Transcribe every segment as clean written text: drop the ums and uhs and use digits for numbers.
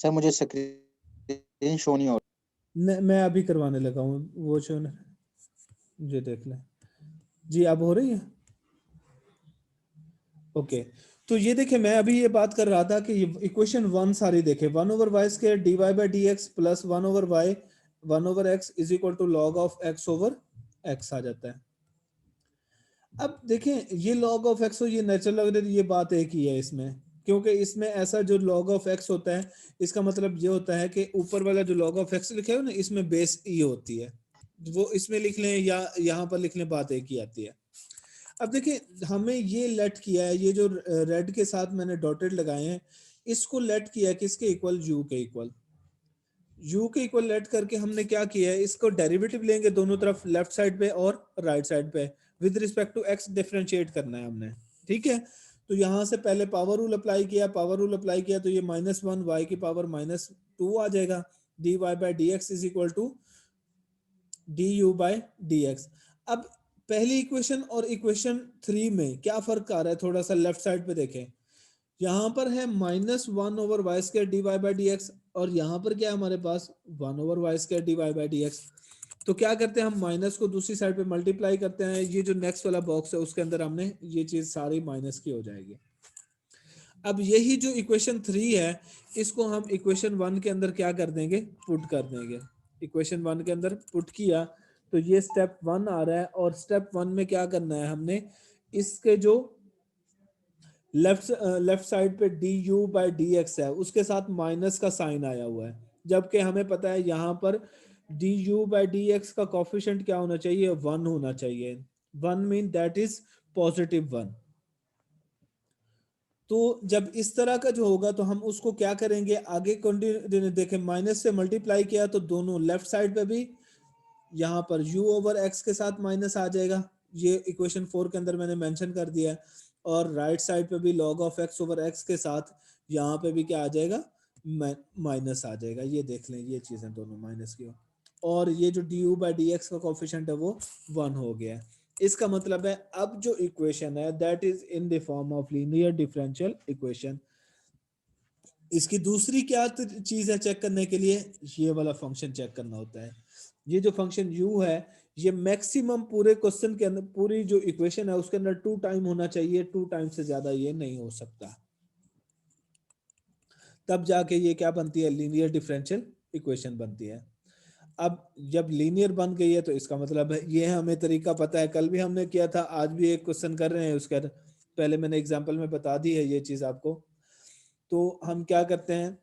Sir मुझे screen show नहीं हो मैं अभी करवाने लगा हूँ वो शो ने, ये देख लें जी। अब हो रही है? ओके। तो ये देखिए, मैं अभी ये बात कर रहा था कि इक्वेशन 1 सारी देखे, 1/y² dy by dx plus 1/y 1/x is equal to log of x over x आ जाता है। अब देखें, ये log ऑफ x और ये नेचुरल लॉगरिथम, ये बात एक ही है इसमें, क्योंकि इसमें ऐसा जो log ऑफ x होता है, इसका मतलब ये होता है कि ऊपर वाला जो log ऑफ x लिखा है ना, इसमें बेस e होती है। वो इसमें लिख लें या यहाँ पर लिख लें, बात एक ही आती है। अब देखिए, हमें ये लेट किया है, ये जो रेड के साथ मैंने डॉटेड लगाए हैं, इसको लेट किया है किसके इक्वल? u के इक्वल। u के इक्वल लेट करके हमने क्या किया है, इसको डेरिवेटिव लेंगे दोनों तरफ, लेफ्ट साइड पे और राइट साइड पे, with respect to x differentiate करना है हमने। ठीक है, तो यहां से पहले पावर रूल अप्लाई किया, पावर रूल अप्लाई किया तो ये -1 y की पावर -2 आ जाएगा। dy by d x is equal to du by d x. अब पहली इक्वेशन और इक्वेशन 3 में क्या फर्क आ रहा है, थोड़ा सा लेफ्ट साइड पे देखें। यहां पर है -1/y² dy by d x, और यहां पर क्या है हमारे पास 1/y² dy by d x. तो क्या करते हैं, हम माइनस को दूसरी साइड पे मल्टीप्लाई करते हैं, ये जो नेक्स्ट वाला बॉक्स है उसके अंदर हमने ये चीज सारी माइनस की हो जाएगी। अब यही जो इक्वेशन 3 है, इसको हम इक्वेशन 1 के अंदर क्या कर देंगे, पुट कर देंगे। इक्वेशन 1 के अंदर पुट किया तो ये स्टेप 1 आ रहा है, और स्टेप 1 में क्या करना है हमने, इसके जो लेफ्ट साइड पे du बाई डी एक्स है, उसके साथ माइनस का साइन आया हुआ है, जबकि हमें पता है यहाँ पर du बाई डी एक्स का कोफिशिएंट क्या होना चाहिए, 1 होना चाहिए। 1 मीन दैट इज +1। तो जब इस तरह का जो होगा तो हम उसको क्या करेंगे, आगे कंटिन्यू देखें, माइनस से मल्टीप्लाई किया तो दोनों लेफ्ट साइड पे भी यहाँ पर u ओवर x के साथ माइनस आ जाएगा, ये इक्वेशन 4 के अंदर मैंने मेंशन कर दिया है। और राइट साइड पे भी log of x over x के साथ यहाँ पे भी क्या आ जाएगा, माइनस आ जाएगा। ये देख लें, ये चीजें दोनों माइनस की हो, और ये जो du बाई डी एक्स का कोफिशिएंट है वो 1 हो गया है। इसका मतलब है अब जो इक्वेशन है that is in the form of linear differential equation. इसकी दूसरी क्या चीज है चेक करने के लिए, ये वाला फंक्शन चेक करना होता है। ये जो फंक्शन u है, ये मैक्सिमम पूरे क्वेश्चन के अंदर, पूरी जो इक्वेशन है उसके अंदर 2 टाइम होना चाहिए, 2 टाइम से ज्यादा ये नहीं हो सकता, तब जाके ये क्या बनती है, लीनियर डिफरेंशियल इक्वेशन बनती है। अब जब लीनियर बन गई है तो इसका मतलब है ये हमें तरीका पता है, कल भी हमने किया था, आज भी एक क्वेश्चन कर रहे हैं, उसका पहले मैंने एग्जांपल में बता दी है ये चीज आपको। तो हम क्या करते हैं,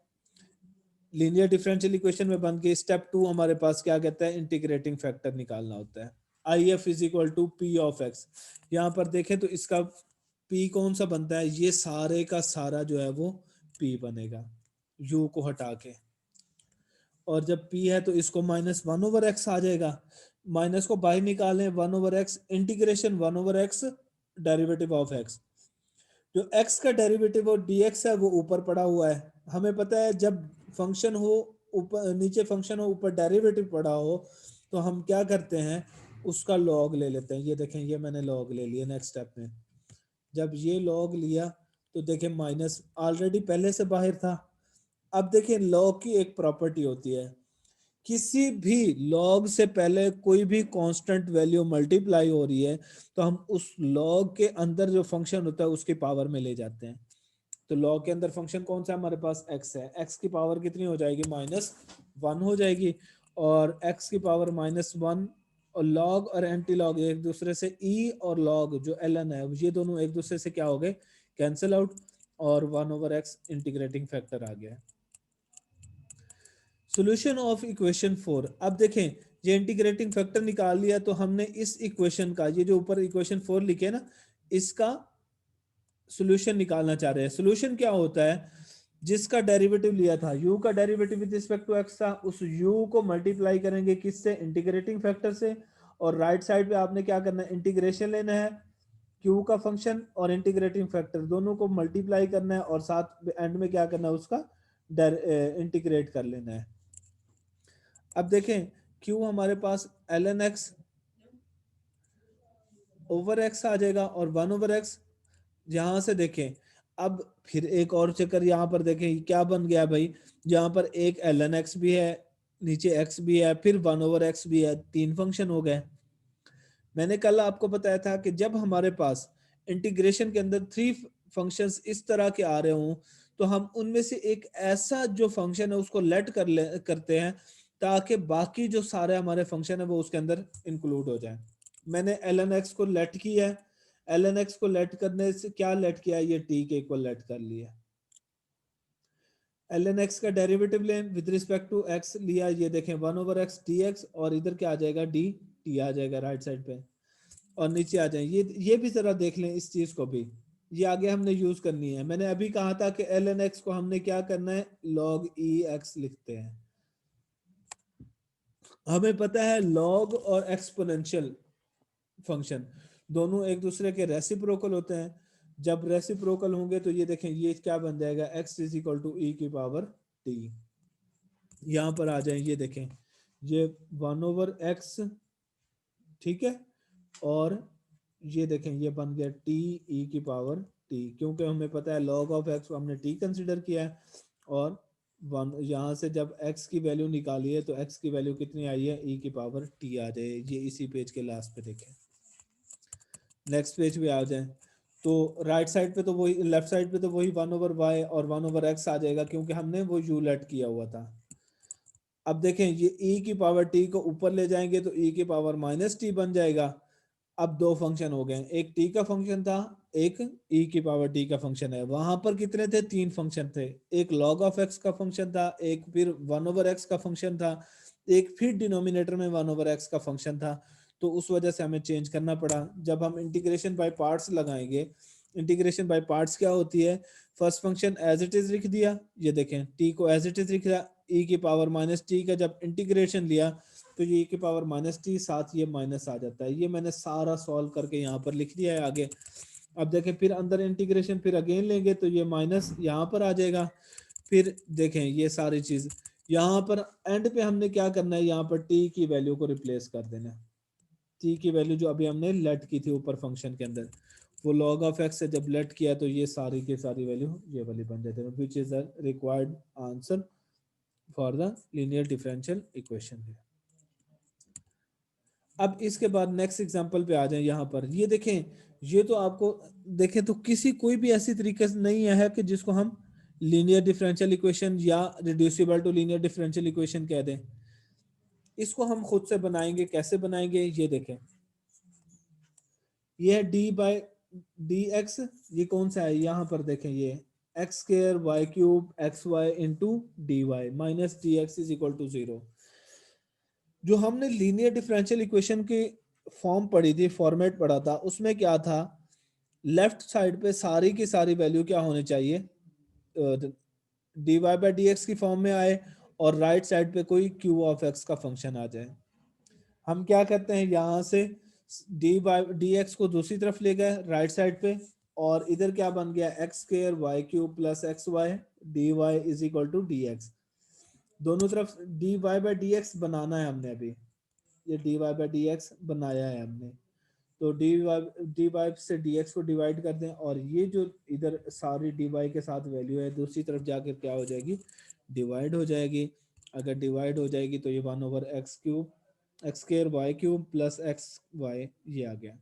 लीनियर डिफरेंशियल इक्वेशन में बन के स्टेप 2 हमारे पास क्या कहता है, इंटीग्रेटिंग फैक्टर निकालना होता है। IF is equal to p of x. यहाँ पर देखें तो इसका P कौन सा बनता है, ये सारे का सारा जो है वो P बनेगा U को हटा के, और जब P है तो इसको -1/x आ जाएगा, माइनस को बाहर निकालें, 1/x integration 1/x derivative of x। जो x का डेरिवेटिव और dx है वो ऊपर पड़ा हुआ है। हमें पता है जब फंक्शन हो ऊपर, नीचे फंक्शन हो, ऊपर डेरिवेटिव पड़ा हो, तो हम क्या करते हैं, उसका लॉग ले लेते हैं। ये देखें, ये मैंने लॉग ले लिया नेक्स्ट स्टेप में। जब ये लॉग लिया तो देखें माइनस ऑलरेडी पहले से बाहर था। अब देखें, लॉग की एक प्रॉपर्टी होती है, किसी भी लॉग से पहले कोई भी कांस्टेंट वैल्यू मल्टीप्लाई हो रही है तो हम उस लॉग के अंदर जो फंक्शन होता है उसकी पावर में ले जाते हैं। तो लॉग के अंदर फंक्शन कौन सा है हमारे पास, x है, x की पावर कितनी हो जाएगी, -1 हो जाएगी, और x की पावर -1, और लॉग और एंटी लॉग एक दूसरे से, e और लॉग जो ln है ये दोनों एक दूसरे से क्या हो गए, कैंसिल आउट, और 1/x इंटीग्रेटिंग फैक्टर आ गया। Solution of equation 4। अब देखें, ये इंटीग्रेटिंग फैक्टर निकाल लिया तो हमने इस इक्वेशन का, ये जो ऊपर इक्वेशन 4 लिखे ना, इसका सॉल्यूशन निकालना चाह रहे हैं। सॉल्यूशन क्या होता है, जिसका डेरिवेटिव लिया था, u का derivative with respect to x था, उस u को मल्टीप्लाई करेंगे किससे, इंटीग्रेटिंग फैक्टर से, और राइट साइड पे आपने क्या करना है, इंटीग्रेशन लेना है, q का फंक्शन और इंटीग्रेटिंग फैक्टर दोनों को मल्टीप्लाई करना है, और साथ एंड में क्या करना है, उसका इंटीग्रेट कर लेना है। अब देखें, q हमारे पास ln x ओवर x आ जाएगा, और 1/x, यहां से देखें अब फिर एक और चक्कर यहाँ पर देखें क्या बन गया भाई, यहाँ पर एक ln x भी है, नीचे x भी है, फिर 1/x भी है, 3 फंक्शन हो गए। मैंने कल आपको बताया था कि जब हमारे पास इंटीग्रेशन के अंदर 3 फंक्शंस इस तरह के आ रहे हों तो हम उनमें से एक ऐसा जो फंक्शन है उसको लेट करते हैं ताकि बाकी जो सारे हमारे फंक्शन है वो उसके अंदर इंक्लूड हो जाए। मैंने ln x को लेट किया है, ln x को लेट करने से क्या लेट किया है, ये t के इक्वल लेट कर लिया। ln x का डेरिवेटिव लें विद रिस्पेक्ट टू x लिया, ये देखें 1/x dx और इधर क्या आ जाएगा dt आ जाएगा राइट साइड पे, और नीचे आ जाए। ये भी जरा देख लें इस चीज को भी, ये आगे हमने यूज करनी है। मैंने अभी कहा था कि ln x को हमने क्या करना है, log e x लिखते हैं। हमें पता है log और एक्सपोनेंशियल फंक्शन दोनों एक दूसरे के रेसिप्रोकल होते हैं। जब रेसिप्रोकल होंगे तो ये देखें ये क्या बन जाएगा, x is equal to e की पावर t। यहां पर आ जाए, ये देखें ये 1/x, ठीक है, और ये देखें ये बन गया t e की पावर t, क्योंकि हमें पता है log ऑफ x को हमने t कंसिडर किया है, और यहाँ से जब x की वैल्यू निकाली है तो x की वैल्यू कितनी आई है, e की पावर t आ जाए। ये इसी पेज के लास्ट पे देखें, नेक्स्ट पेज पे आ जाए तो राइट साइड पे तो वही, लेफ्ट साइड पे तो वही 1/y और 1/x आ जाएगा क्योंकि हमने वो u लेट किया हुआ था। अब देखें ये e की पावर t को ऊपर ले जाएंगे तो e की पावर माइनस t बन जाएगा। अब दो फंक्शन हो गए, एक t का फंक्शन था, एक e की पावर t का फंक्शन है। वहां पर कितने थे, 3 फंक्शन थे, एक log ऑफ x का फंक्शन था, एक फिर 1/x का फंक्शन था, एक फिर डिनोमिनेटर में 1/x का फंक्शन था। तो उस वजह से हमें चेंज करना पड़ा। जब हम इंटीग्रेशन बाय पार्ट्स लगाएंगे, इंटीग्रेशन बाय पार्ट्स क्या होती है, first function as it is लिख दिया, ये देखें t को एज इट इज लिख दिया, e की पावर माइनस t का जब इंटीग्रेशन लिया तो ये e की पावर माइनस टी, साथ ये माइनस आ जाता है। ये मैंने सारा सॉल्व करके यहाँ पर लिख दिया है आगे। अब देखें फिर अंदर इंटीग्रेशन फिर अगेन लेंगे तो ये माइनस यहाँ पर आ जाएगा। फिर देखें ये सारी चीज यहाँ पर एंड पे हमने क्या करना है, यहाँ पर t की वैल्यू को रिप्लेस कर देना है। t की वैल्यू जो अभी हमने लेट की थी ऊपर फंक्शन के अंदर, वो log ऑफ x से जब लेट किया तो ये सारी की सारी वैल्यू ये वाली बन जाती है, which is the required answer for the linear differential equation. अब इसके बाद नेक्स्ट एग्जांपल पे आ जाए। यहाँ पर ये देखें, ये तो आपको देखें तो किसी कोई भी ऐसी तरीके से नहीं है कि जिसको हम लीनियर डिफरेंशियल इक्वेशन या reducible to linear differential equation कह दें। इसको हम खुद से बनाएंगे, कैसे बनाएंगे ये देखें। ये है डी बाई डी एक्स, ये कौन सा है, यहाँ पर देखें ये x square y cube x y into d y minus d x is equal to 0। जो हमने लीनियर डिफरेंशियल इक्वेशन की फॉर्म पढ़ी थी, फॉर्मेट पढ़ा था, उसमें क्या था, लेफ्ट साइड पे सारी की सारी वैल्यू क्या होनी चाहिए, d y by d x की फॉर्म में आए, और राइट साइड पे कोई क्यू ऑफ एक्स का फंक्शन आ जाए। हम क्या करते हैं, यहाँ से डी वाई डी एक्स को दूसरी तरफ ले गए राइट साइड पे, और इधर क्या बन गया, x square y cube plus x y d y is equal to d x. दोनों तरफ d y by d x बनाना है हमने अभी, ये d y by d x बनाया है हमने। तो डी वाई से डी एक्स को डिवाइड कर दें, और ये जो इधर सारी डी वाई के साथ वैल्यू है दूसरी तरफ जाकर क्या हो जाएगी, डिवाइड हो जाएगी। अगर डिवाइड हो जाएगी तो ये 1/x cube x square y cube plus x y ये आ गया।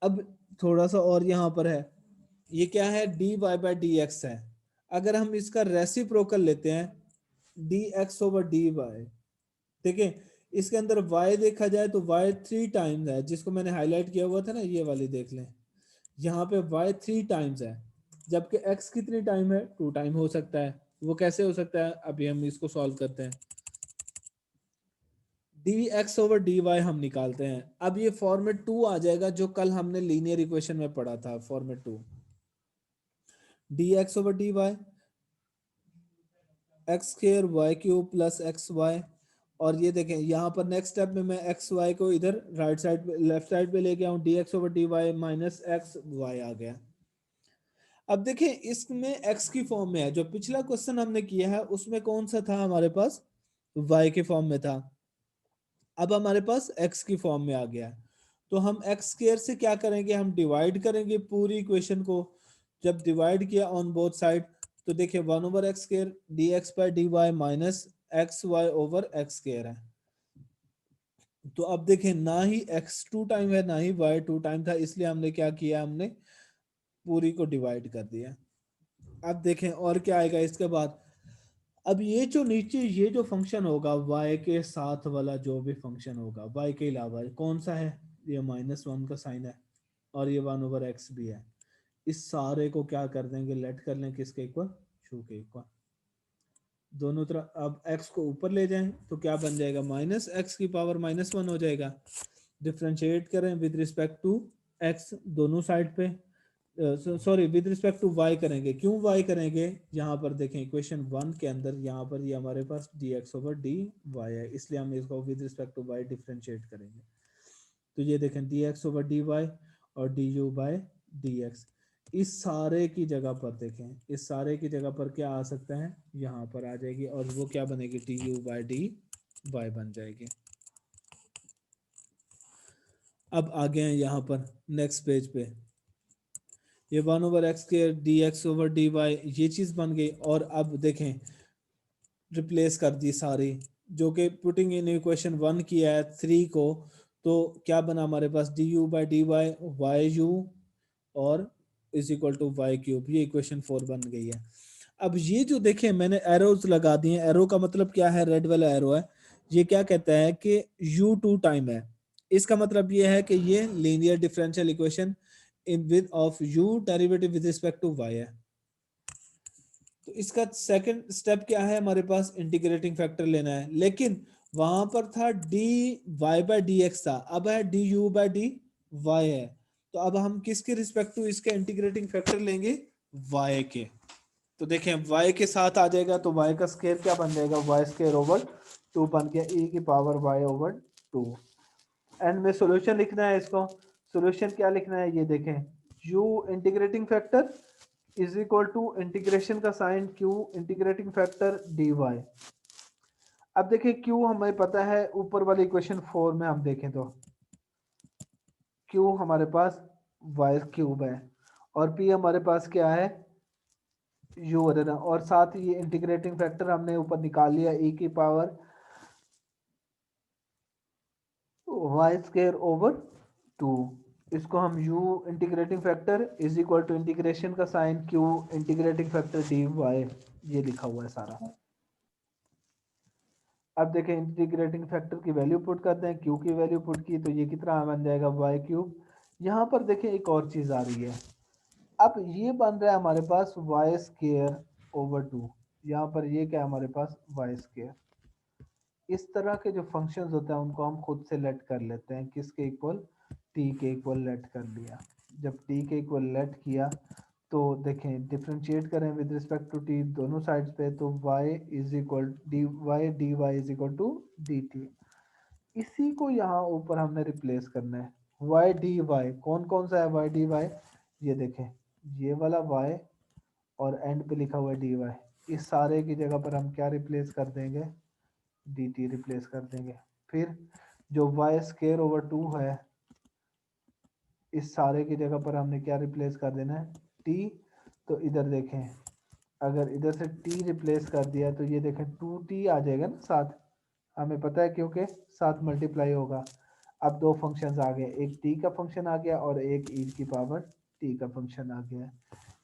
अब थोड़ा सा और यहाँ पर है, ये क्या है, d y by d x है। अगर हम इसका रेसिप्रोकल लेते हैं d x over d y, ठीक है, इसके अंदर y देखा जाए तो y 3 टाइम्स है, जिसको मैंने हाईलाइट किया हुआ था ना, ये वाली देख लें, यहाँ पे y 3 टाइम्स है, जबकि x कितनी टाइम है, 2 टाइम हो सकता है। वो कैसे हो सकता है, अभी हम इसको सॉल्व करते हैं। dx ओवर dy हम निकालते हैं। अब ये फॉर्मेट 2 आ जाएगा जो कल हमने लीनियर इक्वेशन में पढ़ा था, format 2, dx over dy x square y cube plus x y. और ये देखें यहाँ पर नेक्स्ट स्टेप में मैं एक्स वाई को इधर राइट साइड पे लेफ्ट साइड पे लेके आऊँ, d x over d y minus x y आ गया। अब देखें इसमें एक्स की फॉर्म में है, जो पिछला क्वेश्चन हमने किया है उसमें कौन सा था हमारे पास, वाई के फॉर्म में था। अब हमारे पास एक्स की फॉर्म में आ गया, तो हम एक्स स्क्वायर से क्या करेंगे, हम डिवाइड करेंगे पूरी इक्वेशन को। जब डिवाइड किया ऑन बोथ साइड तो देखिए 1/x square dx by dy minus xy over x square है। तो अब देखें ना ही x 2 टाइम है ना ही y 2 टाइम था, इसलिए हमने क्या किया, हमने पूरी को डिवाइड कर दिया। अब देखें और क्या आएगा इसके बाद। अब ये जो नीचे ये जो फंक्शन होगा y के साथ वाला, जो भी फंक्शन होगा y के अलावा कौन सा है, ये -1 का साइन है और ये 1/x भी है। इस सारे को क्या कर देंगे, लेट कर लें किसके इक्वल, u के इक्वल। दोनों तरफ अब x को ऊपर ले जाएं तो क्या बन जाएगा, -x की पावर -1 हो जाएगा। डिफ्रेंशिएट करें विद रिस्पेक्ट टू x दोनों साइड पे, sorry with respect to y करेंगे। क्यों y करेंगे, यहाँ पर देखें इक्वेशन 1 के अंदर यहाँ पर ये हमारे पास dx/dy है, इसलिए हम इसको with respect to y differentiate करेंगे। तो ये देखें dx/dy और du/dx, इस सारे की जगह पर देखें, इस सारे की जगह पर क्या आ सकता है, यहाँ पर आ जाएगी और वो क्या बनेगी, du/dy बन जाएगी। अब आगे हैं यहाँ पर नेक्स्ट पेज पे, ये 1/x के dx/dy ये चीज बन गई। और अब देखें रिप्लेस कर दी सारी, जो कि पुटिंग इन इक्वेशन 1 किया है 3 को, तो क्या बना हमारे पास du/dy yu और इज इक्वल टू y³, ये इक्वेशन 4 बन गई है। अब ये जो देखें मैंने एरोज लगा दिए, एरो का मतलब क्या है, रेड वाला एरो है, ये क्या कहता है कि u2 टाइम है। इसका मतलब ये है कि ये linear differential equation in with of u derivative with respect to y है। तो इसका सेकंड स्टेप क्या है, हमारे पास इंटीग्रेटिंग फैक्टर लेना है, लेकिन वहां पर था dy/dx था, अब है du/dy है। तो अब हम किसके रिस्पेक्ट टू इसके इंटीग्रेटिंग फैक्टर लेंगे, y के। तो देखें y के साथ आ जाएगा तो y का स्क्वायर क्या बन जाएगा, y² बन गया e की पावर y/2। एंड में सॉल्यूशन लिखना है इसको, सॉल्यूशन क्या लिखना है, ये देखें u integrating factor is equal to integration का sign q integrating factor dy। अब देखिए q हमें पता है ऊपर वाली इक्वेशन 4 में हम देखें तो q हमारे पास y³ है और p हमारे पास क्या है u है, और साथ ही ये इंटीग्रेटिंग फैक्टर हमने ऊपर निकाल लिया e की पावर y²/2। इसको हम u integrating factor is equal to integration का sign q integrating factor dy, ये लिखा हुआ है सारा। अब देखें इंटीग्रेटिंग फैक्टर की वैल्यू पुट करते हैं, q की वैल्यू पुट की तो ये कितना बन जाएगा y³। यहाँ पर देखें एक और चीज आ रही है, अब ये बन रहा है हमारे पास y²/2, यहाँ पर ये क्या है हमारे पास y²। इस तरह के जो फंक्शंस होते हैं उनको हम खुद से लेट कर लेते हैं, किसके इक्वल, t के इक्वल लेट कर लिया। जब t के इक्वल लेट किया तो देखें डिफरेंशिएट करें विद रिस्पेक्ट टू t दोनों साइड्स पे, तो y is equal dy is equal to dt। इसी को यहाँ ऊपर हमने रिप्लेस करना है, y dy कौन कौन सा है, y dy ये देखें ये वाला y और एंड पे लिखा हुआ है dy, इस सारे की जगह पर हम क्या रिप्लेस कर देंगे, dt रिप्लेस कर देंगे। फिर जो y²/2 है इस सारे की जगह पर हमने क्या रिप्लेस कर देना है, t। तो इधर देखें अगर इधर से t रिप्लेस कर दिया तो ये देखें 2t आ जाएगा ना साथ, हमें पता है क्योंकि साथ मल्टीप्लाई होगा। अब दो फंक्शंस आ गए, एक t का फंक्शन आ गया और एक e की पावर t का फंक्शन आ गया।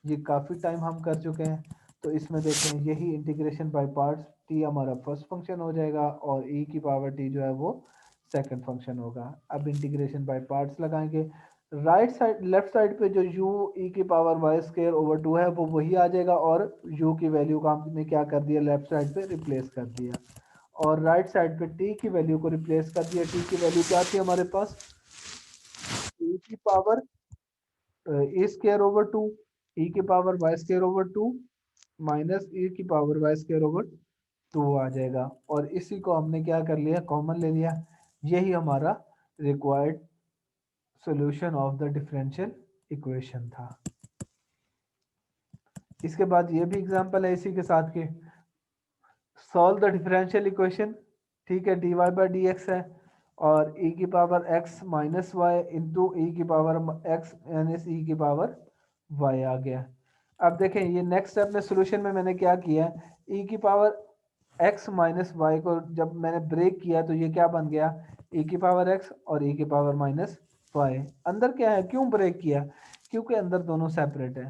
ये काफ़ी टाइम हम कर चुके हैं, तो इसमें देखें यही इंटीग्रेशन बाय पार्ट्स, t हमारा फर्स्ट फंक्शन हो जाएगा और e की पावर t जो है वो सेकंड फंक्शन होगा। अब इंटीग्रेशन बाय पार्ट्स लगाएंगे, राइट साइड लेफ्ट साइड पे जो u e की पावर y²/2 है वो वही आ जाएगा और u की वैल्यू का हमने क्या कर दिया, लेफ्ट साइड पे रिप्लेस कर दिया, और राइट साइड पे t की वैल्यू को रिप्लेस कर दिया। t की वैल्यू क्या थी हमारे पास, e की पावर a²/2 e की पावर y²/2 माइनस e की पावर y²/2 आ जाएगा। और इसी को हमने क्या कर लिया, कॉमन ले लिया। यही हमारा required solution of the differential equation था। इसके बाद ये भी एग्जांपल है इसी के साथ के, सॉल्व द डिफरेंशियल इक्वेशन, ठीक है, dy/dx है और e की power x minus y into e की पावर x माइनस e की पावर y आ गया। अब देखें ये नेक्स्ट स्टेप में सोल्यूशन में मैंने क्या किया, e की पावर x माइनस वाई को जब मैंने ब्रेक किया तो ये क्या बन गया, e की पावर x और e की पावर माइनस वाई। अंदर क्या है, क्यों ब्रेक किया, क्योंकि अंदर दोनों सेपरेट है।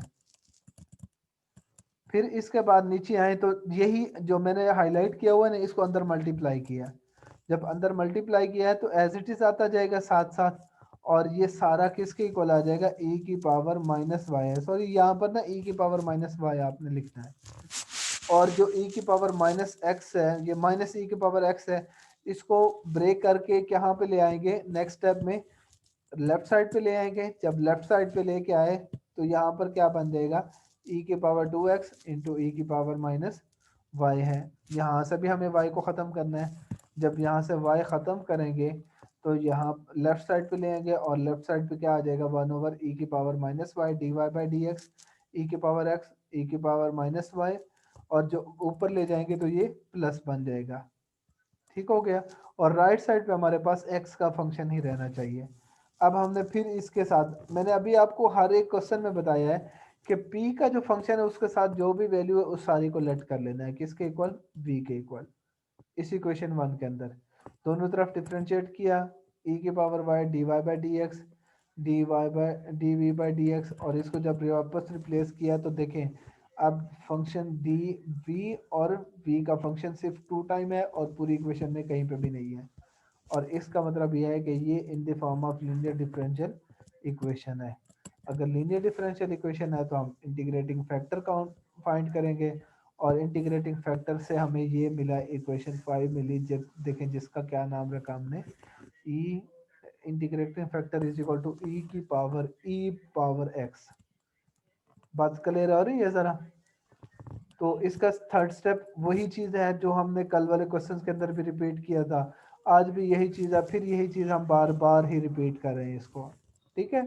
फिर इसके बाद नीचे आए तो यही जो मैंने हाईलाइट किया हुआ है ना, इसको अंदर मल्टीप्लाई किया। जब अंदर मल्टीप्लाई किया है तो एज इट इज आता जाएगा साथ साथ, और ये सारा किसके इक्वल आ जाएगा, e की पावर माइनस वाई है। सॉरी यहाँ पर ना e की पावर माइनस वाई आपने लिखना है, और जो e की पावर माइनस एक्स है, ये माइनस e की पावर x है, इसको ब्रेक करके यहाँ पे ले आएंगे नेक्स्ट स्टेप में, लेफ्ट साइड पे ले आएंगे। जब लेफ्ट साइड पे लेके आए तो यहाँ पर क्या बन जाएगा, e की पावर 2x इंटू ई की पावर माइनस वाई है। यहाँ से भी हमें y को ख़त्म करना है। जब यहाँ से y ख़त्म करेंगे तो यहाँ लेफ्ट साइड पे ले आएंगे, और लेफ्ट साइड पे क्या आ जाएगा, 1 ओवर ई की power minus y d y by d x, e की पावर x ई की पावर माइनस वाई, और जो ऊपर ले जाएंगे तो ये प्लस बन जाएगा। ठीक हो गया। और राइट साइड पे हमारे पास x का फंक्शन ही रहना चाहिए। अब हमने फिर इसके साथ, मैंने अभी आपको हर एक क्वेश्चन में बताया है कि p का जो फंक्शन है उसके साथ जो भी वैल्यू है उस सारी को लेट कर लेना है, किसके इक्वल, v के इक्वल। इस इक्वेशन 1 के अंदर दोनों तरफ डिफ्रेंशिएट किया, e की power y dy by d x d y by d v by d x, और इसको जब वापस रिप्लेस किया तो देखें अब फंक्शन डी वी और v का फंक्शन सिर्फ 2 टाइम है और पूरी इक्वेशन में कहीं पे भी नहीं है। और इसका मतलब यह है कि ये in the form of linear differential equation है। अगर लीनियर डिफरेंशियल इक्वेशन है तो हम इंटीग्रेटिंग फैक्टर काउंट फाइंड करेंगे, और इंटीग्रेटिंग फैक्टर से हमें ये मिला, इक्वेशन 5 मिली। जब देखें जिसका क्या नाम रखा हमने, e integrating factor is equal to e power x. बात क्लियर हो रही है जरा। तो इसका थर्ड स्टेप वही चीज है जो हमने कल वाले क्वेश्चंस के अंदर भी रिपीट किया था, आज भी यही चीज है, फिर यही चीज हम बार बार ही रिपीट कर रहे हैं इसको। ठीक है,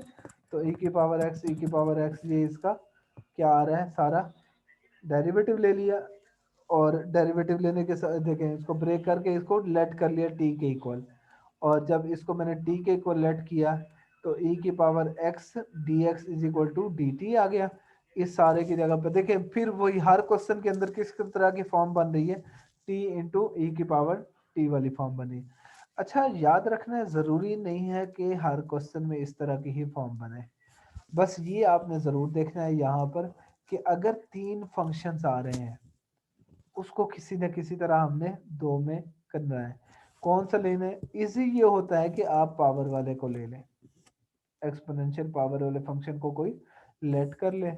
तो e की पावर x ये इसका क्या आ रहा है, सारा डेरिवेटिव ले लिया, और डेरिवेटिव लेने के साथ देखें इसको ब्रेक करके इसको लेट कर लिया t के इक्वल, और जब इसको मैंने t के इक्वल लेट किया तो e की power x dx is equal to dt आ गया। इस सारे की जगह पे देखें फिर वही हर क्वेश्चन के अंदर किस तरह की फॉर्म बन रही है, t इंटू ई की पावर t वाली फॉर्म बनी। अच्छा याद रखना जरूरी नहीं है कि हर क्वेश्चन में इस तरह की ही फॉर्म बने, बस ये आपने जरूर देखना है यहाँ पर कि अगर 3 फंक्शंस आ रहे हैं उसको किसी न किसी तरह हमने 2 में करना है। कौन सा लेना है, इजी ये होता है कि आप पावर वाले को ले लें, एक्सपोनेंशियल पावर वाले फंक्शन को कोई लेट कर ले,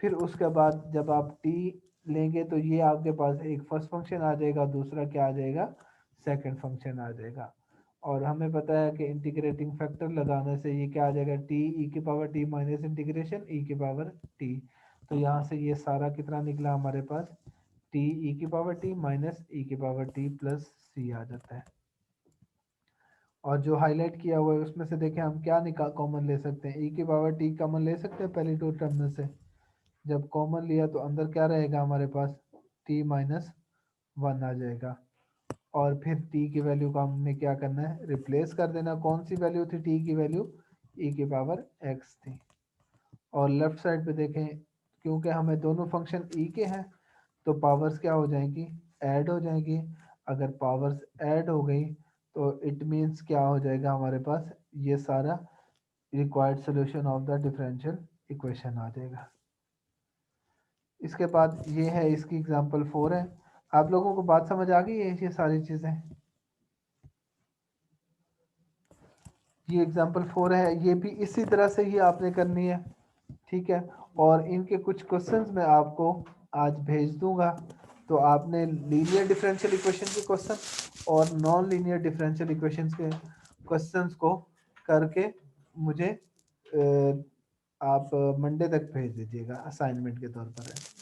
फिर उसके बाद जब आप t लेंगे तो ये आपके पास एक फर्स्ट फंक्शन आ जाएगा, दूसरा क्या आ जाएगा, सेकंड फंक्शन आ जाएगा। और हमें पता है कि इंटीग्रेटिंग फैक्टर लगाने से ये क्या आ जाएगा, t e की power t minus integration e की पावर t। तो यहाँ से ये सारा कितना निकला हमारे पास, t e की पावर t माइनस e की पावर t प्लस c आ जाता है। और जो हाईलाइट किया हुआ है उसमें से देखें हम क्या निकाल कॉमन ले सकते हैं, e की पावर t कॉमन ले सकते हैं पहली 2 टर्म में से। जब कॉमन लिया तो अंदर क्या रहेगा हमारे पास, t माइनस 1 आ जाएगा, और फिर t की वैल्यू का हमने क्या करना है, रिप्लेस कर देना। कौन सी वैल्यू थी t की वैल्यू, e की पावर x थी। और लेफ्ट साइड पे देखें क्योंकि हमें दोनों फंक्शन e के हैं तो पावर्स क्या हो जाएंगी, ऐड हो जाएंगी। अगर पावर्स ऐड हो गई तो इट मीन्स क्या हो जाएगा हमारे पास, ये सारा required solution of the differential equation आ जाएगा। इसके बाद ये है इसकी एग्जांपल 4 है। आप लोगों को बात समझ आ गई है ये सारी चीजें, ये एग्जांपल 4 है, ये भी इसी तरह से ही आपने करनी है। ठीक है, और इनके कुछ क्वेश्चंस मैं आपको आज भेज दूंगा, तो आपने लीनियर डिफरेंशियल इक्वेशन के क्वेश्चन और नॉन लीनियर डिफरेंशियल इक्वेशंस के क्वेश्चंस को करके मुझे आप मंडे तक भेज दीजिएगा असाइनमेंट के तौर पर है।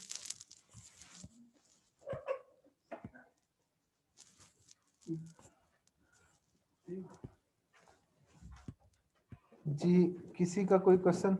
जी किसी का कोई क्वेश्चन?